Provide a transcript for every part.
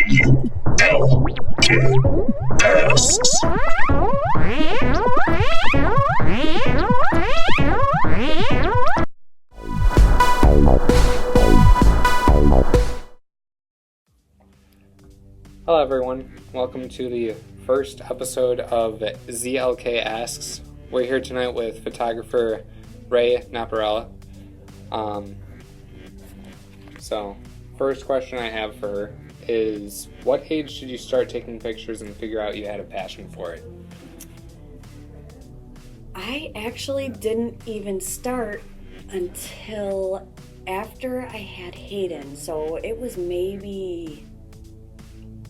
Hello everyone, welcome to the first episode of ZLK Asks. We're here tonight with photographer Rae Napierala. So, first question I have for her is, what age did you start taking pictures and figure out you had a passion for it? I actually didn't even start until after I had Hayden, so it was maybe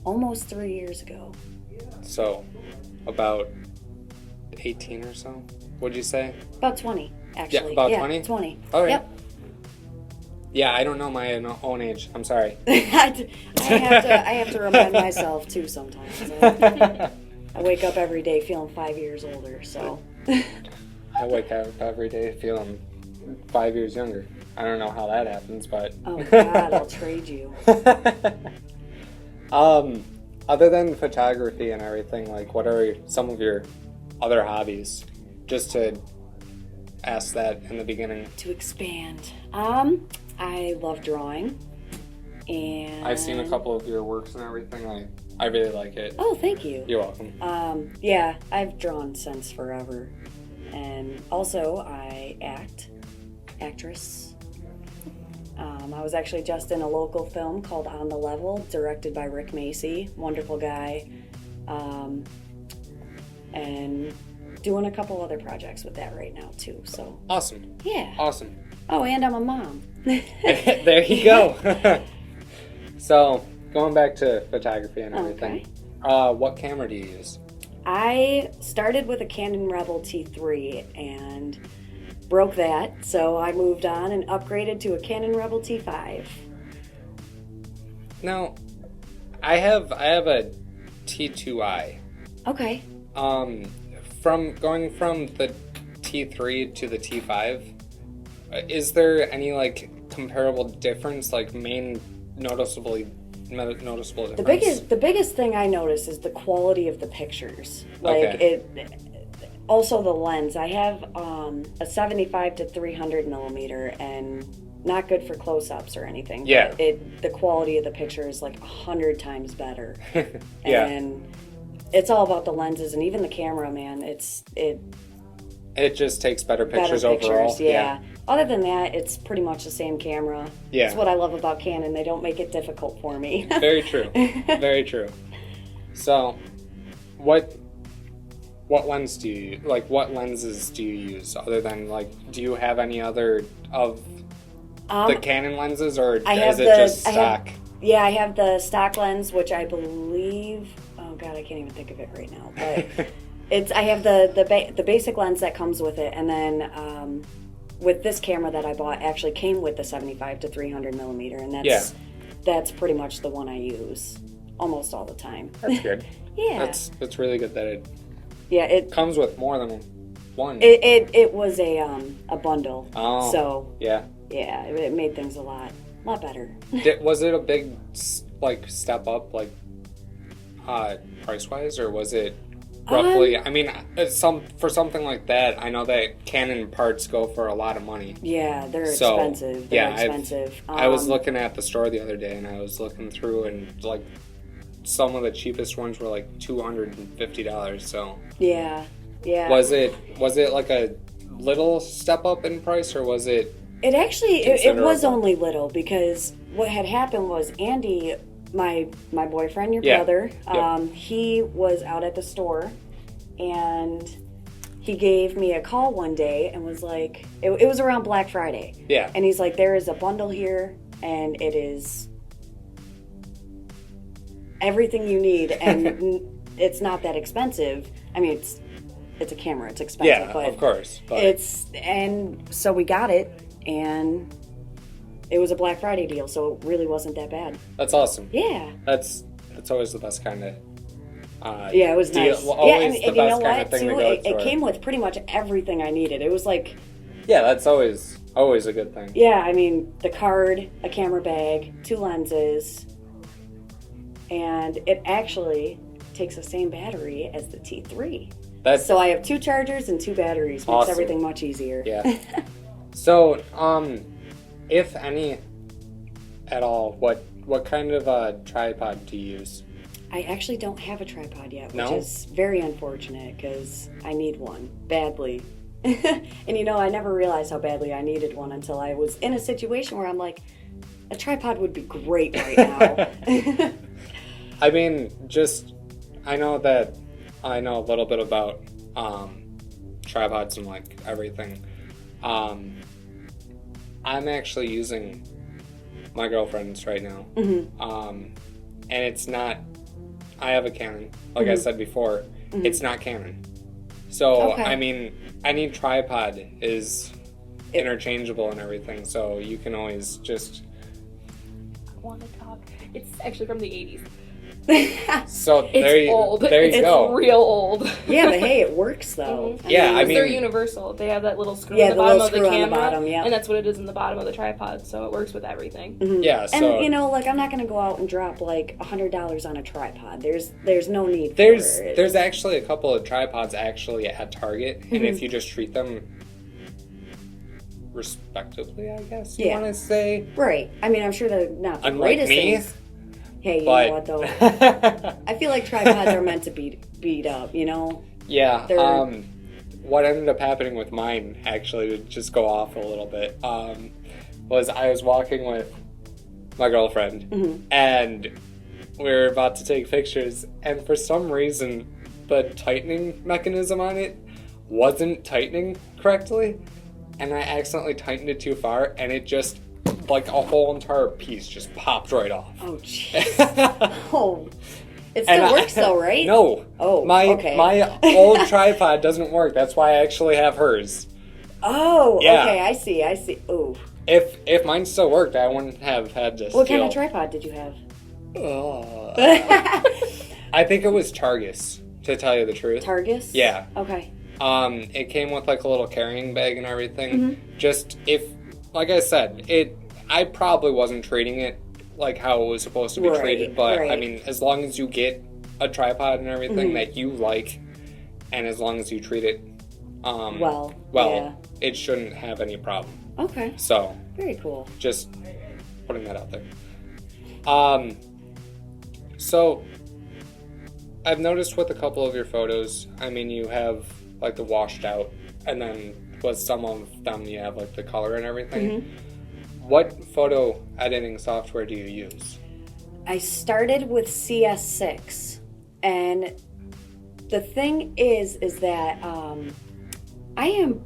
almost 3 years ago. So, about 18 or so, would you say? About 20, actually. Yeah, about 20? 20. All right. Yep. Yeah, I don't know my own age. I'm sorry. I have to remind myself, too, sometimes. I wake up every day feeling 5 years older, so. I wake up every day feeling 5 years younger. I don't know how that happens, but... Oh, God, I'll trade you. Other than photography and everything, like, what are some of your other hobbies? Just to ask that in the beginning. To expand. I love drawing, and... I've seen a couple of your works and everything. I really like it. Oh, thank you. You're welcome. Yeah, I've drawn since forever. And also, I actress. I was actually just in a local film called On the Level, directed by Rick Macy, wonderful guy, and doing a couple other projects with that right now too. So Awesome. Yeah. Awesome. Oh, and I'm a mom. There you go. So, going back to photography and everything, what camera do you use? I started with a Canon Rebel T3 and broke that, so I moved on and upgraded to a Canon Rebel T5. Now, I have a T2i. Okay. From going from the T3 to the T5, is there any like comparable difference, like main noticeable difference? The biggest thing I notice is the quality of the pictures. Also the lens. I have a 75 to 300 millimeter, and not good for close-ups or anything. Yeah. But the quality of the picture is like 100 times better. Yeah. And it's all about the lenses, and even the camera, man. It just takes better pictures overall. Yeah. Other than that, it's pretty much the same camera. Yeah. That's what I love about Canon. They don't make it difficult for me. Very true. Very true. So, what lens do you like? What lenses do you use other than like? Do you have any other of the Canon lenses, or is it just stock? I have the stock lens, which I believe. Oh God, I can't even think of it right now. But I have the basic lens that comes with it, and then with this camera that I bought, actually came with the 75 to 300 millimeter, and that's pretty much the one I use almost all the time. That's good. Yeah, that's really good that it comes with more than one. It was a bundle. Oh, so yeah, it made things a lot better. Was it a big like step up, like price wise, or was it roughly? I mean, for something like that, I know that Canon parts go for a lot of money. Yeah, they're expensive. Expensive. I was looking at the store the other day, and I was looking through, and like some of the cheapest ones were like $250. So yeah. Was it like a little step up in price, or was it? It actually it was only little, because what had happened was Andy, my boyfriend, your brother, he was out at the store, and he gave me a call one day and was like, it was around Black Friday. Yeah. And he's like, there is a bundle here, and it is everything you need, and it's not that expensive. I mean, it's a camera, it's expensive, but of course. But and so we got it, and it was a Black Friday deal, so it really wasn't that bad. That's awesome. Yeah. That's always the best kind of it was deal. nice. Well, always and the you best know kind what? of thing Too, to go it came with pretty much everything I needed. It was like... Yeah, that's always a good thing. Yeah, I mean, the card, a camera bag, 2 lenses, and it actually takes the same battery as the T3. That's So I have 2 chargers and 2 batteries. Makes awesome. everything much easier. Yeah. So, if any at all, what kind of tripod do you use? I actually don't have a tripod yet, which No? is very unfortunate because I need one badly. And you know, I never realized how badly I needed one until I was in a situation where I'm like, a tripod would be great right now. I mean, I know a little bit about tripods and like everything. I'm actually using my girlfriend's right now. And it's not, I have a Canon, like I said before, it's not Canon. So, Okay. I mean, any tripod is interchangeable and everything, so you can always just... I want to talk. It's actually from the 80s. So It's old. There you it's go. real old. Yeah, but hey, it works though. Yeah, I mean- they're universal. They have that little screw Yeah, in the the bottom little of the screw on the camera, bottom, yeah. and that's what it is in the bottom of the tripod. So it works with everything. Yeah, so... And you know, like I'm not gonna go out and drop like $100 on a tripod. There's no need for it. There's actually a couple of tripods actually at Target, and if you just treat them respectably, I guess you Yeah. want to say. Right. I mean, I'm sure they're not the Unlike greatest me. things. Hey, you But know what though? I feel like tripods are meant to beat up. You know. yeah. They're- What ended up happening with mine, actually, to just go off a little bit, was I was walking with my girlfriend, and we were about to take pictures, and for some reason, the tightening mechanism on it wasn't tightening correctly, and I accidentally tightened it too far, and it just, like, a whole entire piece just popped right off. Oh jeez. Oh. It still works though, right? No. Oh, my okay. my old tripod doesn't work. That's why I actually have hers. Oh, Yeah. okay. I see. Ooh. If mine still worked, I wouldn't have had to What steal. kind of tripod did you have? I think it was Targus, to tell you the truth. Targus? Yeah. Okay. It came with like a little carrying bag and everything. Just like I said, I probably wasn't treating it like how it was supposed to be Right, treated, but I right. mean, as long as you get a tripod and everything that you like, and as long as you treat it Well, yeah. it shouldn't have any problem. Okay. So, Very cool. just putting that out there. So I've noticed with a couple of your photos, I mean, you have like the washed out, and then with some of them you have like the color and everything. What photo editing software do you use? I started with CS6, and the thing is that I am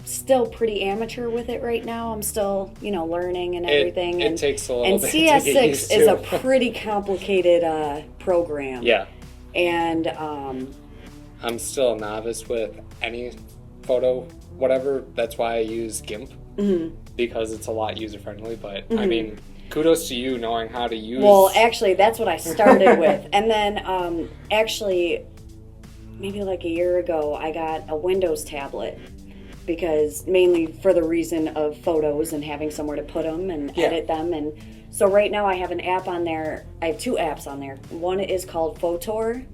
still pretty amateur with it right now. I'm still, learning and everything. It takes a little and bit to get CS6 used is to. a pretty complicated program. Yeah. And I'm still a novice with any photo, whatever. That's why I use GIMP, because it's a lot user-friendly. But, I mean, kudos to you knowing how to use... well, actually, that's what I started with. And then, actually, maybe like a year ago, I got a Windows tablet, because mainly for the reason of photos and having somewhere to put them and edit them. And so right now I have an app on there. I have 2 apps on there. One is called Photor,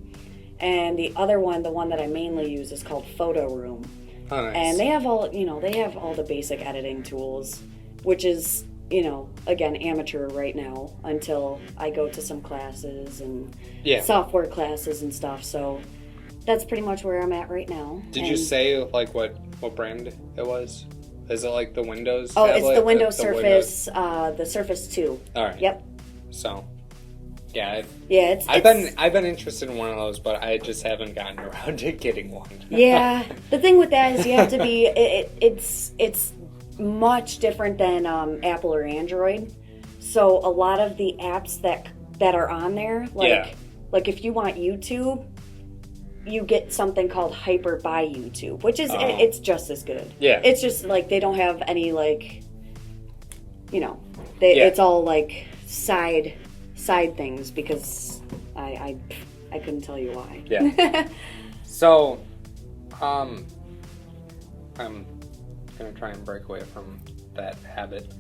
and the other one, the one that I mainly use, is called Photo Room. Oh, nice. And they have all, they have all the basic editing tools, which is, again, amateur right now until I go to some classes and software classes and stuff. So that's pretty much where I'm at right now. Did you say like what brand it was? Is it like the Windows? Oh, tablet? it's the Windows the Surface, the Surface 2. All right. Yep. So, yeah, Yeah, I've been interested in one of those, but I just haven't gotten around to getting one. Yeah, the thing with that is you have to be. It's much different than Apple or Android. So a lot of the apps that are on there, like if you want YouTube, you get something called Hyper by YouTube, which is it's just as good. Yeah. It's just like they don't have any it's all like side things, because I couldn't tell you why. Yeah. So, I'm gonna try and break away from that habit.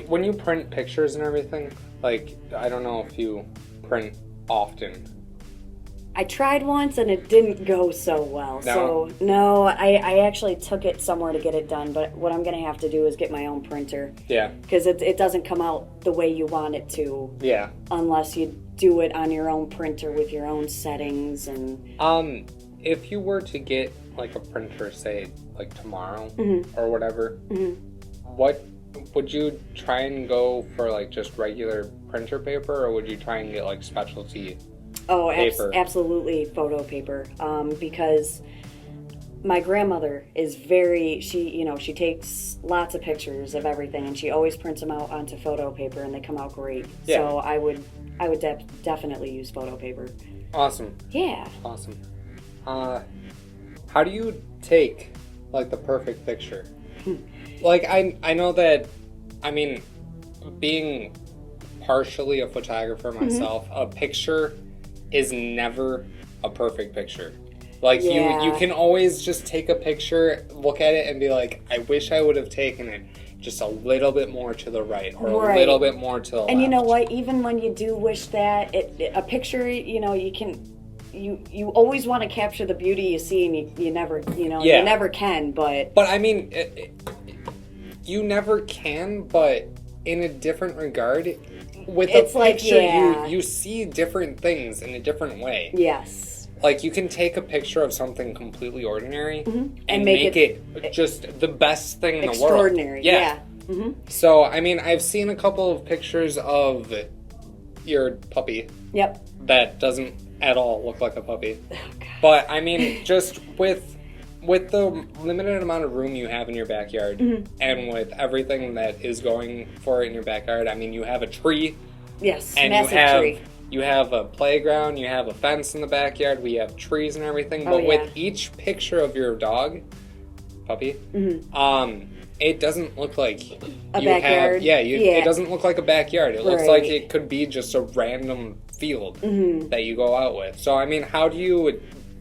When you print pictures and everything, Like, I don't know if you print often. I tried once and it didn't go so well. No? So, no, I actually took it somewhere to get it done, but what I'm going to have to do is get my own printer. Yeah. Because it doesn't come out the way you want it to. Yeah. Unless you do it on your own printer with your own settings and... If you were to get, like, a printer, say, like, tomorrow Mm-hmm. or whatever, what... Would you try and go for, like, just regular printer paper, or would you try and get, like, specialty paper? Absolutely photo paper. Because my grandmother is very... She takes lots of pictures of everything, and she always prints them out onto photo paper, and they come out great. Yeah. So I would definitely use photo paper. Awesome. Yeah. Awesome. How do you take, like, the perfect picture? Like, I know that, I mean, being partially a photographer myself, a picture is never a perfect picture. Like, you can always just take a picture, look at it, and be like, I wish I would have taken it just a little bit more to the right, or a little bit more to the left. And you know what? Even when you do wish that, a picture, you can... You always want to capture the beauty you see, and you never, you never can, but... But, I mean, you never can, but in a different regard. With a picture, you see different things in a different way. Yes. Like, you can take a picture of something completely ordinary and make it just the best thing in the world. Extraordinary, yeah. So, I mean, I've seen a couple of pictures of your puppy. Yep. That doesn't at all look like a puppy. Oh, God. But, I mean, just with the limited amount of room you have in your backyard, and with everything that is going for it in your backyard, I mean, you have a tree. Yes, and massive tree. You have a playground, you have a fence in the backyard, we have trees and everything, but with each picture of your puppy, it doesn't look like a backyard. It doesn't look like a backyard. It looks like it could be just a random field that you go out with. So, I mean, how do you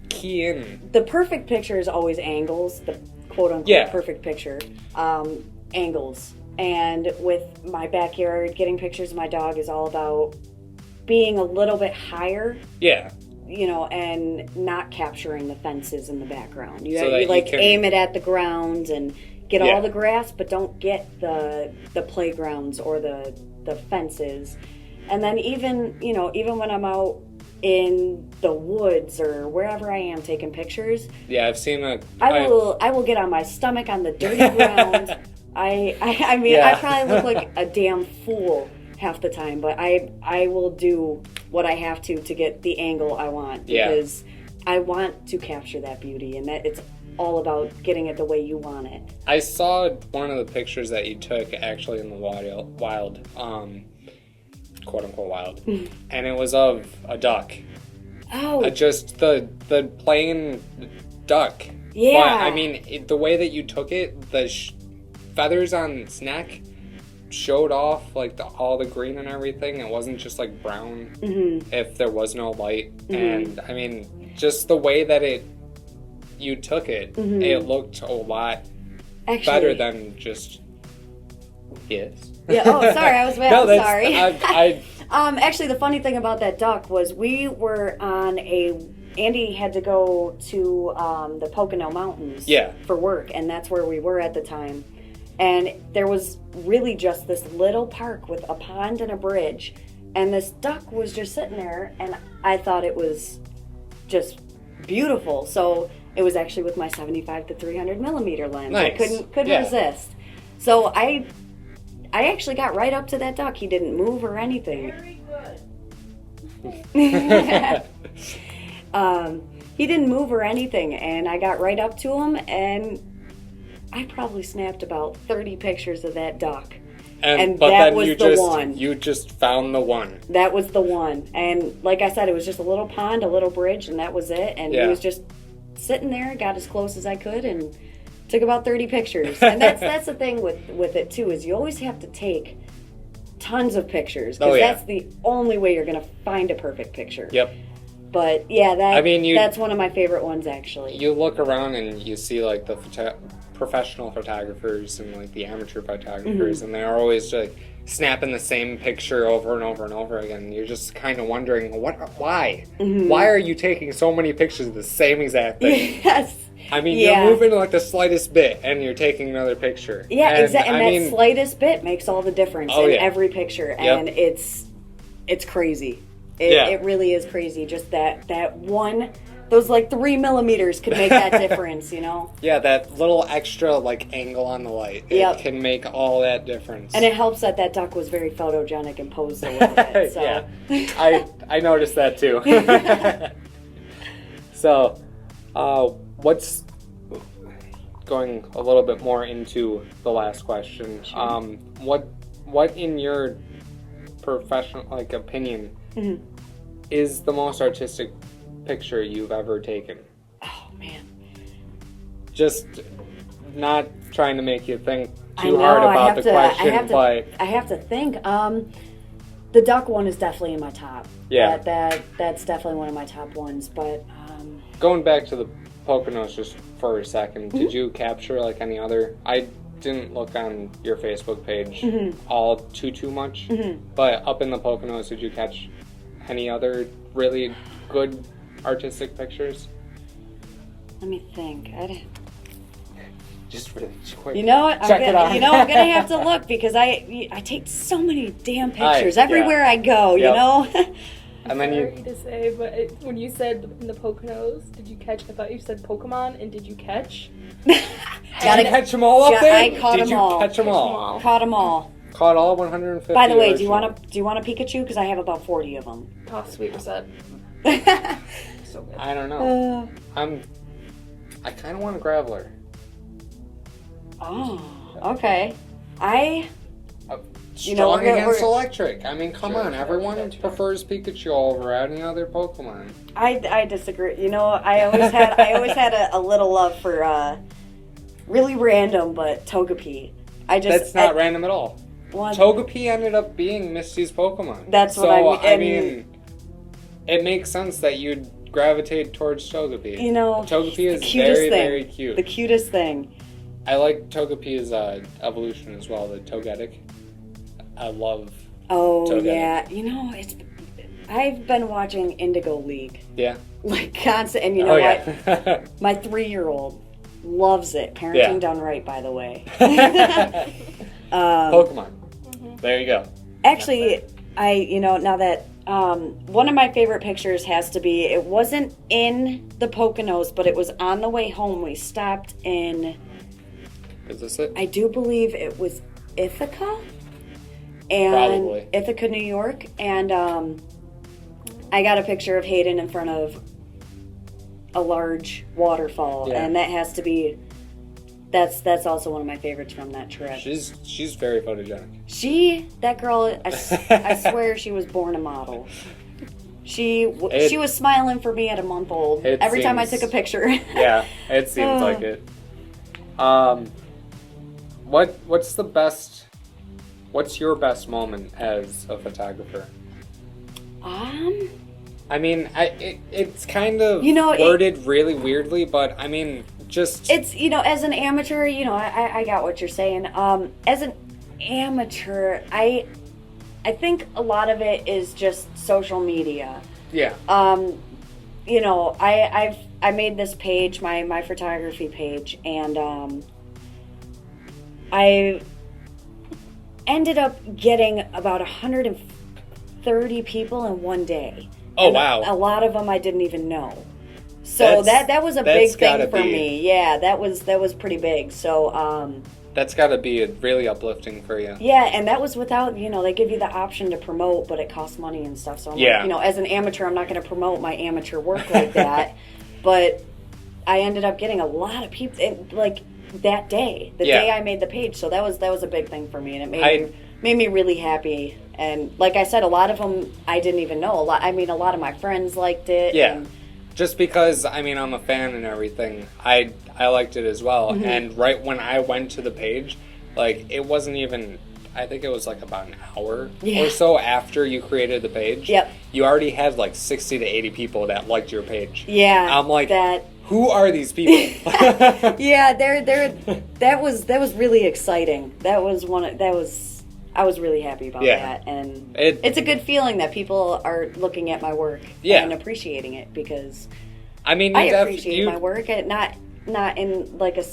key in? The perfect picture is always angles, the quote-unquote perfect picture. Angles. And with my backyard, getting pictures of my dog is all about being a little bit higher. Yeah. And not capturing the fences in the background. You aim it at the ground and get all the grass, but don't get the playgrounds or the fences. And then even when I'm out in the woods or wherever I am taking pictures. Yeah, I've seen I will get on my stomach on the dirty ground. I mean, I probably look like a damn fool half the time, but I will do what I have to get the angle I want, because I want to capture that beauty, and that it's all about getting it the way you want it. I saw one of the pictures that you took actually in the wild, quote unquote wild, and it was of a duck. Oh, just the plain duck. Yeah. But, I mean, the way that you took it, the feathers on its neck showed off like all the green and everything. It wasn't just like brown if there was no light. And I mean, just the way that you took it, it looked a lot better than just Yeah. Oh, sorry. I was bad. No, sorry. Actually, the funny thing about that duck was we were on Andy had to go to the Pocono Mountains for work, and that's where we were at the time. And there was really just this little park with a pond and a bridge, and this duck was just sitting there, and I thought it was just beautiful. So it was actually with my 75 to 300 millimeter lens. Nice. I couldn't resist. So I actually got right up to that duck. He didn't move or anything. Very good. He didn't move or anything, and I got right up to him, and I probably snapped about 30 pictures of that duck. And that was the one. You just found the one. That was the one. And like I said, it was just a little pond, a little bridge, and that was it. And he was just sitting there, got as close as I could, and took about 30 pictures. And that's the thing with it, too, is you always have to take tons of pictures, because that's the only way you're going to find a perfect picture. Yep. But, yeah, that's one of my favorite ones, actually. You look around and you see, like, the professional photographers and like the amateur photographers, and they're always like snapping the same picture over and over and over again. You're just kind of wondering, why? Why are you taking so many pictures of the same exact thing? Yes. I mean, you're moving like the slightest bit, and you're taking another picture. Yeah, exactly. And that slightest bit makes all the difference in every picture, and it's crazy. It really is crazy. Just that one, those like 3 millimeters could make that difference, you know? Yeah, that little extra like angle on the light. It can make all that difference. And it helps that duck was very photogenic and posed a little bit. So. Yeah, I noticed that too. So, what's going a little bit more into the last question? Sure. What in your professional like opinion is the most artistic picture you've ever taken? Oh man. Just not trying to make you think too hard about the question, but I have to think. The duck one is definitely in my top. Yeah. That's definitely one of my top ones. But going back to the Poconos just for a second, did you capture like any other? I didn't look on your Facebook page all too much, but up in the Poconos, did you catch any other really good artistic pictures? Let me think. Just really quick. You know what? Check it out. You know, I'm gonna have to look because I take so many damn pictures everywhere I go. Yep. You know. And then Sorry to say, but when you said in the Poconos, did you catch? I thought you said Pokemon, and did you catch? Did you catch them all up there? I caught them all. Catch them all? Caught them all. Caught all 150. By the way, do you want a Pikachu? Because I have about 40 of them. Oh, sweet reset. So good. I don't know. I kind of want a Graveler. Oh, okay. Strong against electric. I mean, come on. Everyone prefers Pikachu over any other Pokemon. I disagree. You know, I always had a little love for really random, but Togepi. That's not random at all. Well, Togepi ended up being Misty's Pokemon. That's what I mean. It makes sense that you'd gravitate towards Togepi. You know, Togepi is very, very cute. The cutest thing. I like Togepi's evolution as well, the Togetic. I love Togetic. Yeah. You know, I've been watching Indigo League. Yeah. Like constant, and you know what? My 3-year-old loves it. Parenting done right, by the way. Pokemon. There you go. Actually, now that one of my favorite pictures has to be, it wasn't in the Poconos, but it was on the way home. We stopped in... Is this it? I do believe it was Ithaca. Probably. Ithaca, New York. And I got a picture of Hayden in front of a large waterfall. Yeah. And that has to be... That's also one of my favorites from that trip. She's very photogenic. That girl, I swear she was born a model. She was smiling for me at a month old every time I took a picture. Yeah, it seems like it. What's your best moment as a photographer? I mean, it's kind of worded really weirdly, but I mean, just... It's, as an amateur, I got what you're saying. As an amateur, I think a lot of it is just social media. Yeah. I made this page, my photography page, and I ended up getting about 130 people in one day. Oh, and wow. A lot of them I didn't even know. So that was a big thing for me. Yeah, that was pretty big. So that's got to be really uplifting for you. Yeah, and that was without, they give you the option to promote, but it costs money and stuff. So I'm like, as an amateur, I'm not going to promote my amateur work like that. But I ended up getting a lot of people that day, the day I made the page. So that was a big thing for me, and it made me really happy. And like I said, a lot of them I didn't even know. A lot of my friends liked it. Yeah. And, just because, I'm a fan and everything, I liked it as well. Mm-hmm. And right when I went to the page, it wasn't even I think it was like about an hour Yeah. or so after you created the page. Yep. You already had like 60 to 80 people that liked your page. Yeah. I'm like, that. who are these people? Yeah, that was really exciting. I was really happy about that, and it's a good feeling that people are looking at my work and appreciating it, because I mean, I appreciate my work, and not in like a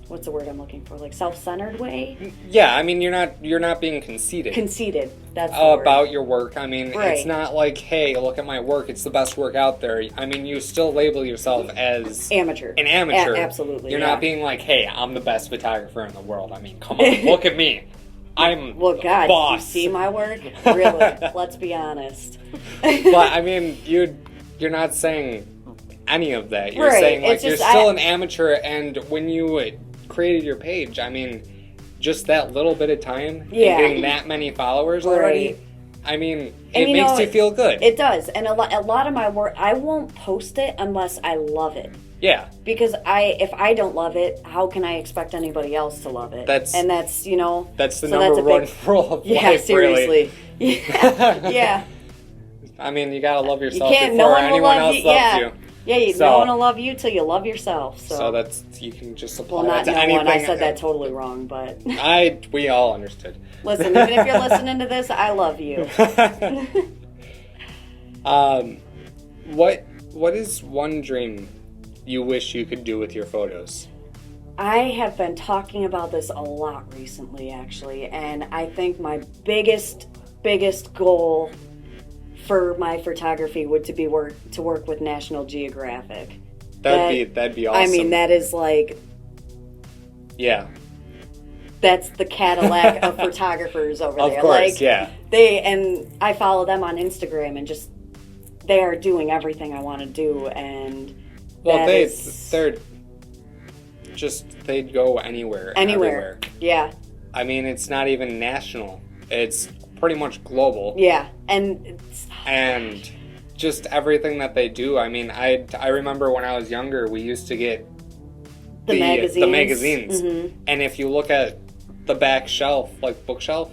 what's the word I'm looking for, like self-centered way. Yeah, I mean, you're not being conceited. Conceited. That's the word. About your work. I mean, it's not like, hey, look at my work. It's the best work out there. I mean, you still label yourself as amateur. An amateur. Absolutely. You're not being like, hey, I'm the best photographer in the world. I mean, come on, look at me. I'm God, boss. you see my work? Really? Let's be honest. But I mean, you're not saying any of that. You're saying like you're still an amateur, and when you created your page, I mean, just that little bit of time and getting that many followers already. I mean, it makes you feel good. It does, and a lot of my work, I won't post it unless I love it. Yeah. Because if I don't love it, how can I expect anybody else to love it? That's the number one rule of life. Yeah, seriously. Really. Yeah. I mean, you gotta love yourself before anyone else loves you. Yeah, no one will love you till you love yourself. So that's, you can just apply that to no anything. One. I said that totally wrong, but we all understood. Listen, even if you're listening to this, I love you. What is one dream you wish you could do with your photos? I have been talking about this a lot recently, actually, and I think my biggest goal for my photography would to work with National Geographic. That'd be awesome. I mean, that is like, yeah, that's the Cadillac of photographers over there. Of course, like, yeah. I follow them on Instagram, and just they are doing everything I want to do, and they'd go anywhere. Everywhere. Yeah. I mean, it's not even national. It's pretty much global. Yeah, and just everything that they do. I mean, I remember when I was younger, we used to get the magazines. Mm-hmm. And if you look at the back shelf, like bookshelf,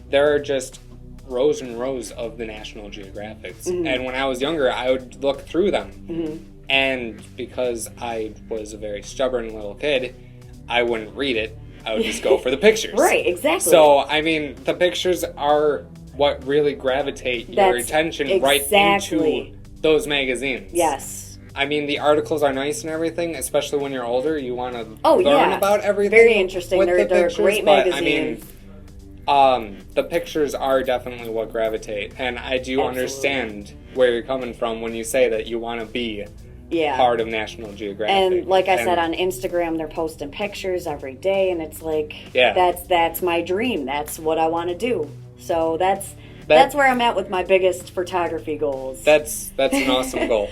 there are just rows and rows of the National Geographics. Mm-hmm. And when I was younger, I would look through them. Mm-hmm. And because I was a very stubborn little kid, I wouldn't read it. I would just go for the pictures. Right, exactly. So, I mean, the pictures are what really gravitate your attention right into those magazines. Yes. I mean, the articles are nice and everything, especially when you're older. You want to learn about everything. Very interesting. They're great magazines. I mean, the pictures are definitely what gravitate. And I do understand where you're coming from when you say that you want to be part of National Geographic. And like I said, on Instagram, they're posting pictures every day, and it's like, that's my dream. That's what I want to do. So that's where I'm at with my biggest photography goals. That's an awesome goal.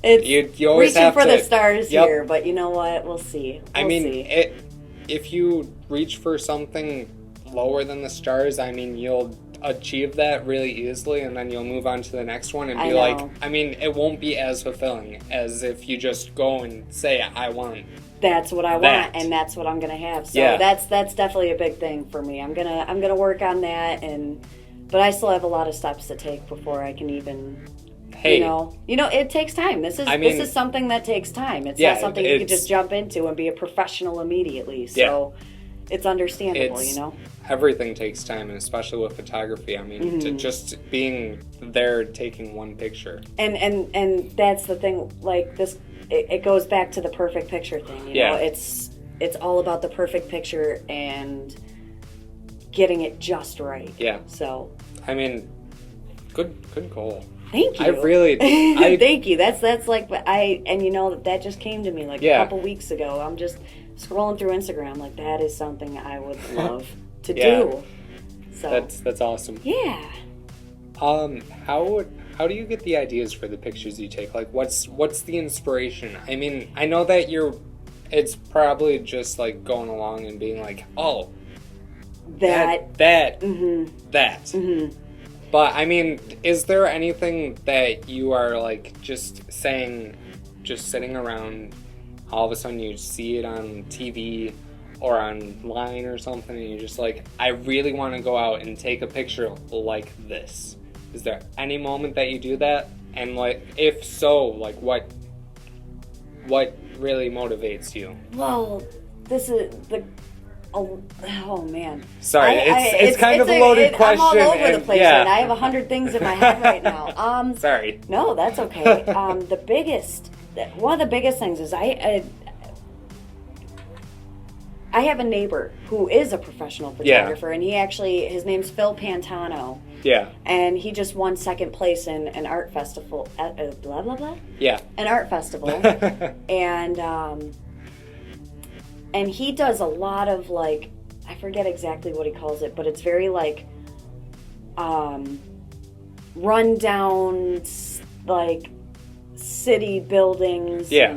It's you always reaching have for to, the stars here, but you know what? We'll see. If you reach for something lower than the stars, I mean, you'll achieve that really easily, and then you'll move on to the next one and be like, I mean, it won't be as fulfilling as if you just go and say, I want that's what I want, and that's what I'm gonna have. So that's definitely a big thing for me. I'm gonna work on that, but I still have a lot of steps to take before I can even. You know, it takes time. This is something that takes time. It's not something you can just jump into and be a professional immediately. So it's understandable, Everything takes time, and especially with photography. I mean, to just being there taking one picture. And that's the thing, like this, it goes back to the perfect picture thing. You know, it's all about the perfect picture and getting it just right. Yeah. So. I mean, good goal. Thank you. Thank you. That's like that just came to me like a couple weeks ago. I'm just scrolling through Instagram, like that is something I would love to do. So that's awesome. Yeah. How do you get the ideas for the pictures you take? Like what's the inspiration? I mean, I know that it's probably just like going along and being like, oh, that. Mm-hmm. But, I mean, is there anything that you are, like, just sitting around, all of a sudden you see it on TV, or online or something, and you're just like, I really want to go out and take a picture like this? Is there any moment that you do that? And like, if so, like what really motivates you? Well, this is the. Oh man. Sorry, it's kind of a loaded question. I'm all over the place, yeah. and I have 100 things in my head right now. Sorry. No, that's okay. One of the biggest things is I have a neighbor who is a professional photographer, and his name's Phil Pantano. Yeah. And he just won second place in an art festival at blah blah blah. Yeah. An art festival, and he does a lot of like, I forget exactly what he calls it, but it's very like run down like city buildings. Yeah.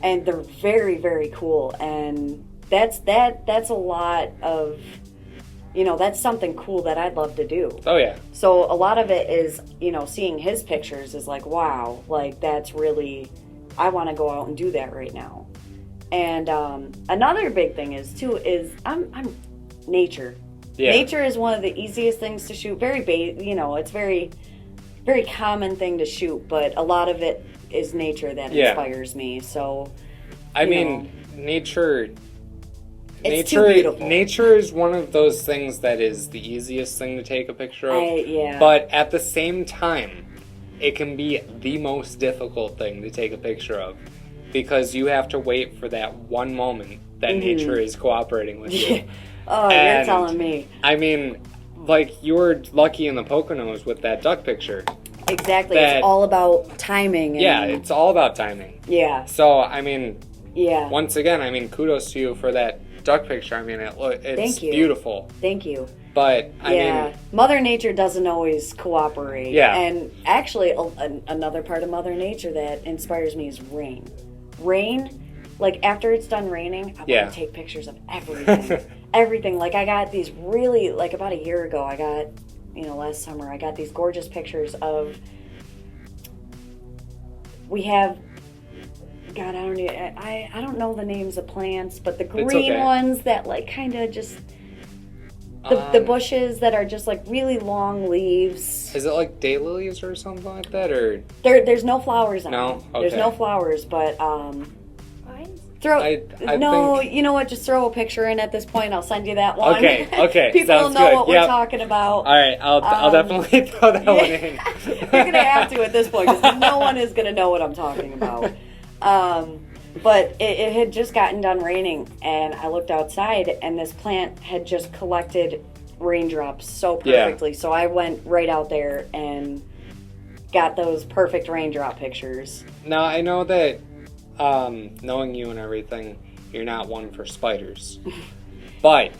And they're very, very cool, and that's a lot of, that's something cool that I'd love to do. Oh yeah. So a lot of it is, seeing his pictures is like, wow, like that's really, I want to go out and do that right now. And another big thing is I'm nature. Yeah. Nature is one of the easiest things to shoot. It's very, very common thing to shoot, but a lot of it is nature that inspires me. So, I mean, nature. It's too beautiful. Nature is one of those things that is the easiest thing to take a picture of. But at the same time, it can be the most difficult thing to take a picture of, because you have to wait for that one moment that nature is cooperating with you. Oh, you're telling me. I mean, like, you were lucky in the Poconos with that duck picture. Exactly. It's all about timing. It's all about timing. Yeah. So, I mean, yeah. Once again, I mean, kudos to you for that duck picture. I mean, it's Thank you. beautiful. Thank you. But, I mean... Mother Nature doesn't always cooperate. Yeah. And actually, another part of Mother Nature that inspires me is rain. Rain, like, after it's done raining, I want to take pictures of everything. Everything. Like, I got these really, like, about a year ago, last summer, I got these gorgeous pictures of... We have... God, I don't know the names of plants, but the green ones that, like, kind of just... The bushes that are just like really long leaves. Is it like daylilies or something like that, or there's no flowers on them. No, okay. There's no flowers, but Vines? You know what? Just throw a picture in at this point. I'll send you that one. Okay. People will know what we're talking about. All right, I'll definitely throw that one in. You're gonna have to at this point, because no one is gonna know what I'm talking about. But it had just gotten done raining, and I looked outside, and this plant had just collected raindrops so perfectly. So I went right out there and got those perfect raindrop pictures. Now, I know that, knowing you and everything, you're not one for spiders. But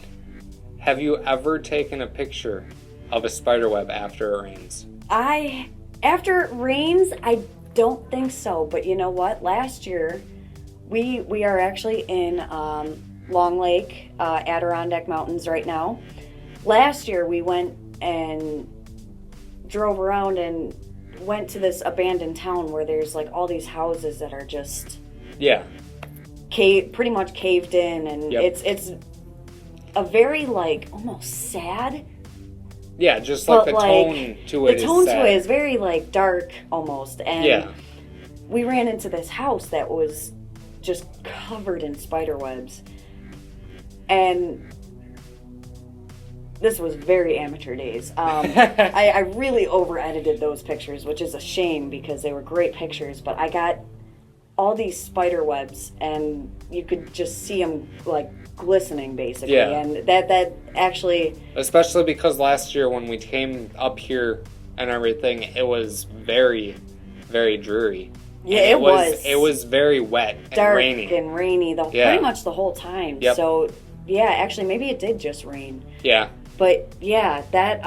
have you ever taken a picture of a spider web after it rains? After it rains, I don't think so. But you know what? Last year... We are actually in Long Lake, Adirondack Mountains right now. Last year we went and drove around and went to this abandoned town where there's like all these houses that are just pretty much caved in, and it's a very like almost sad. Yeah, just like the tone to it. The tone to it is very like dark almost, and we ran into this house that was just covered in spider webs, and this was very amateur days. I really over edited those pictures, which is a shame because they were great pictures, but I got all these spider webs and you could just see them like glistening basically, and that actually, especially because last year when we came up here and everything, it was very, very dreary. Yeah, it was. It was very wet and dark rainy. and rainy pretty much the whole time. Yep. So, yeah, actually, maybe it did just rain. Yeah. But, yeah, that,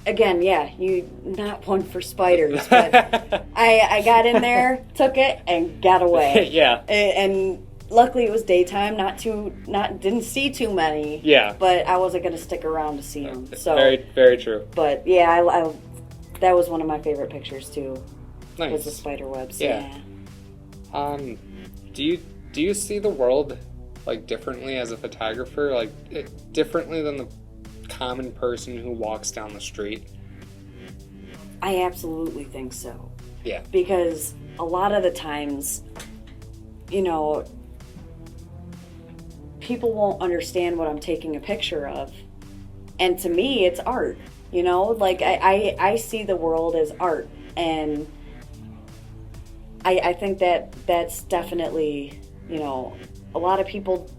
again, you not one for spiders, but I got in there, took it, and got away. Yeah. And luckily it was daytime, didn't see too many. Yeah. But I wasn't going to stick around to see them. So, very, very true. But, yeah, I that was one of my favorite pictures, too. Nice. Was the spider webs. Yeah. Do do you see the world like differently as a photographer, like differently than the common person who walks down the street? I absolutely think so. Yeah. Because a lot of the times, you know, people won't understand what I'm taking a picture of. And to me, it's art, you know? Like, I see the world as art. And I think that that's definitely, you know, a lot of people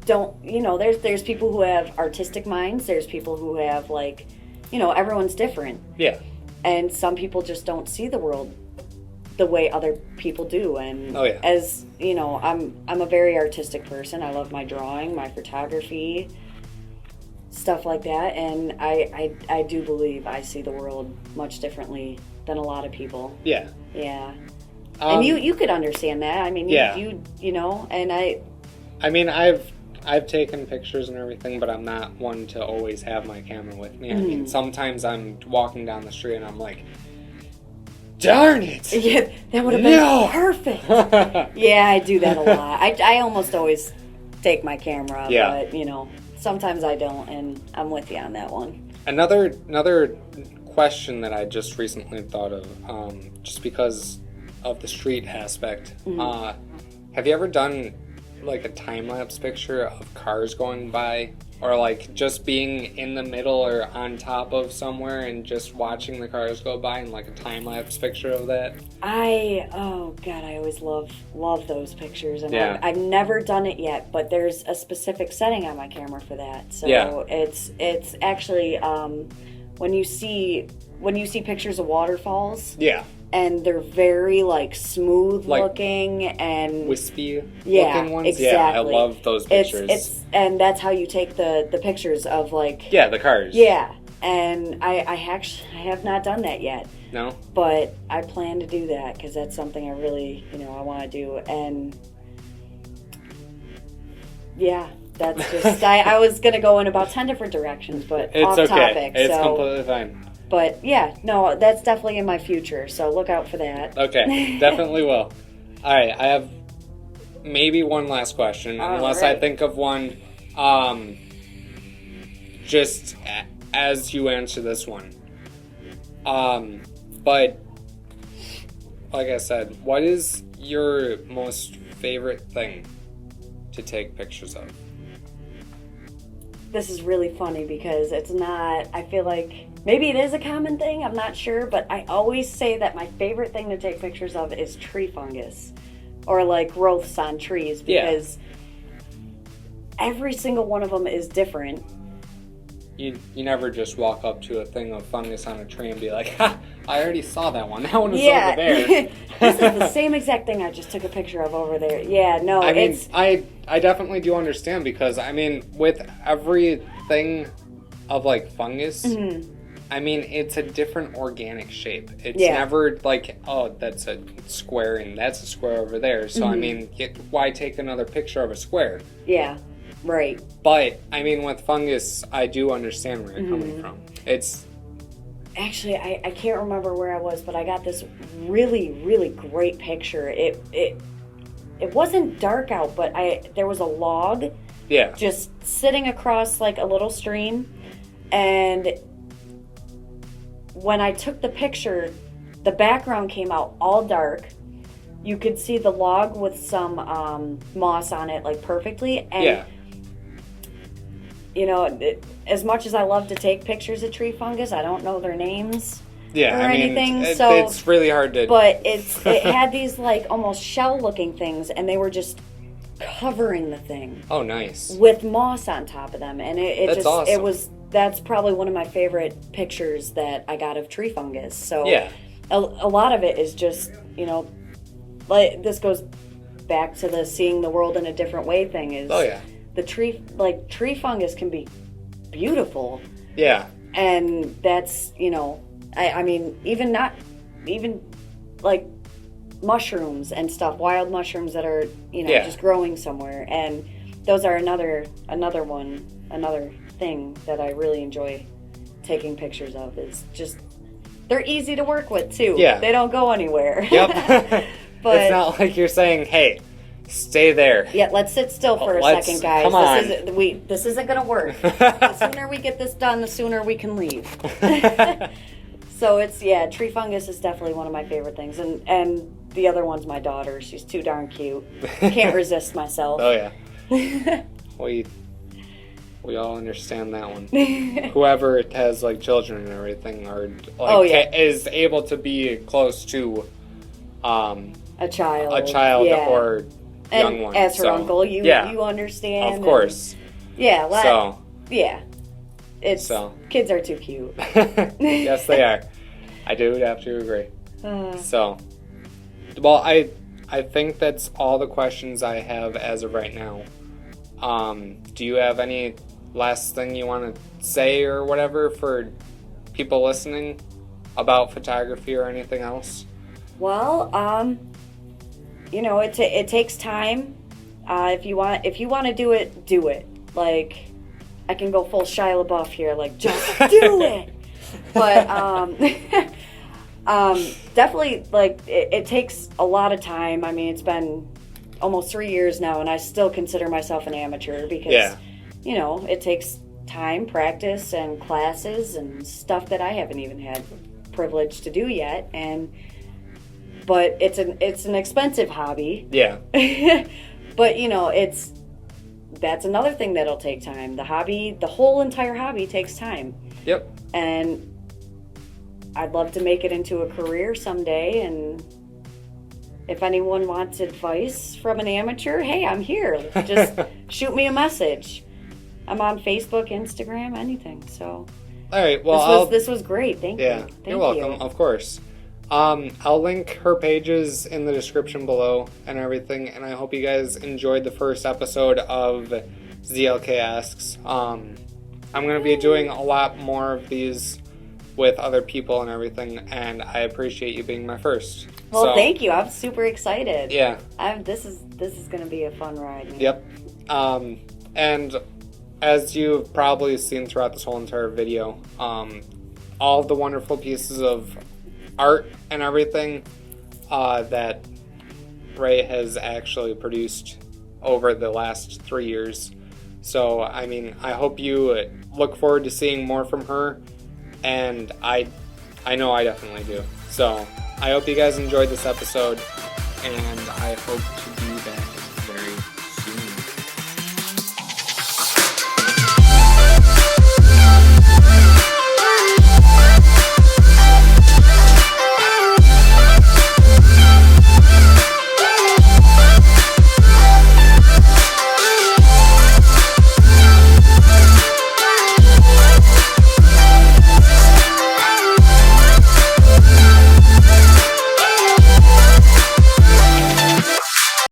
don't, you know, there's people who have artistic minds. There's people who have, like, you know, everyone's different. Yeah. And some people just don't see the world the way other people do. And Oh, yeah. as you know, I'm a very artistic person. I love my drawing, my photography, stuff like that. And I do believe I see the world much differently than a lot of people. Yeah. Yeah. And you could understand that. I mean, yeah. you know, and I mean, I've taken pictures and everything, but I'm not one to always have my camera with me. I mean, sometimes I'm walking down the street and I'm like, darn it! Yeah, that would have been perfect. Yeah, I do that a lot. I almost always take my camera, but, you know, sometimes I don't, and I'm with you on that one. Another question that I just recently thought of, just because of the street aspect. Have you ever done like a time-lapse picture of cars going by, or like just being in the middle or on top of somewhere and just watching the cars go by, and like a time-lapse picture of that? Oh god, I always love those pictures, and Yeah. I've never done it yet, but there's a specific setting on my camera for that. So it's actually when you see pictures of waterfalls. Yeah. And they're very, like, smooth like looking and wispy looking ones. Exactly. Yeah, I love those pictures. And that's how you take the pictures of, like, the cars. Yeah, and I have not done that yet. No, but I plan to do that because that's something I really, you know, I want to do. And yeah, that's just I was gonna go in about 10 different directions, but it's off okay. topic. It's so, completely fine. But yeah, no, that's definitely in my future, so look out for that. Okay, definitely will. All right, I have maybe one last question, unless I think of one. Just as you answer this one. But like I said, what is your most favorite thing to take pictures of? This is really funny because it's not, I feel like maybe it is a common thing, I'm not sure, but I always say that my favorite thing to take pictures of is tree fungus or like growths on trees, because every single one of them is different. You never just walk up to a thing of fungus on a tree and be like, ha, I already saw that one. That one was over there. This is the same exact thing I just took a picture of over there. Yeah, no, I mean, I definitely do understand, because, I mean, with everything of, like, fungus, I mean, it's a different organic shape. It's never like, oh, that's a square and that's a square over there. So, I mean, why take another picture of a square? Yeah, right. But, I mean, with fungus, I do understand where you're coming from. It's... Actually, I can't remember where I was, but I got this really, really great picture. It wasn't dark out, but there was a log just sitting across, like, a little stream, and when I took the picture, the background came out all dark. You could see the log with some moss on it, like, perfectly. And, you know, as much as I love to take pictures of tree fungus, I don't know their names or anything. It's really hard to... But it had these, like, almost shell-looking things, and they were just covering the thing. Oh, nice. With moss on top of them. And That's awesome. That's probably one of my favorite pictures that I got of tree fungus. So a lot of it is just, you know, like, this goes back to the seeing the world in a different way thing. Is the tree fungus can be beautiful. Yeah. And that's, you know, I mean, even like mushrooms and stuff, wild mushrooms that are, you know, just growing somewhere. And those are another thing that I really enjoy taking pictures of. Is just, they're easy to work with too. Yeah. They don't go anywhere. Yep. But it's not like you're saying, hey, Stay there. Yeah, let's sit still for a second, guys. Come on. This isn't gonna work. The sooner we get this done, the sooner we can leave. So tree fungus is definitely one of my favorite things, and the other one's my daughter. She's too darn cute. Can't resist myself. Oh yeah. We all understand that one. Whoever has like children and everything, or like is able to be close to a child or young one. As her uncle, you understand. Of course. Kids are too cute. Yes, they are. I do have to agree. Well, I think that's all the questions I have as of right now. Do you have any last thing you want to say or whatever for people listening about photography or anything else? Well, it takes time. If you want to do it, do it. Like, I can go full Shia LaBeouf here, like, just do it. But definitely, like, it takes a lot of time. I mean, it's been almost 3 years now, and I still consider myself an amateur because, it takes time, practice, and classes and stuff that I haven't even had privilege to do yet. But it's an expensive hobby. Yeah. But that's another thing that'll take time. The whole entire hobby takes time. Yep. And I'd love to make it into a career someday. And if anyone wants advice from an amateur, hey, I'm here. Just shoot me a message. I'm on Facebook, Instagram, anything. So. All right. Well, this was great. Thank you. Yeah, you're welcome. Of course. I'll link her pages in the description below and everything, and I hope you guys enjoyed the first episode of ZLK Asks. I'm going to be doing a lot more of these with other people and everything, and I appreciate you being my first. Well, thank you. I'm super excited. Yeah. This is going to be a fun ride. Man. Yep. And as you've probably seen throughout this whole entire video, all the wonderful pieces of art and everything that Rae has actually produced over the last 3 years. So, I mean, I hope you look forward to seeing more from her, and I know I definitely do. So, I hope you guys enjoyed this episode, and I hope to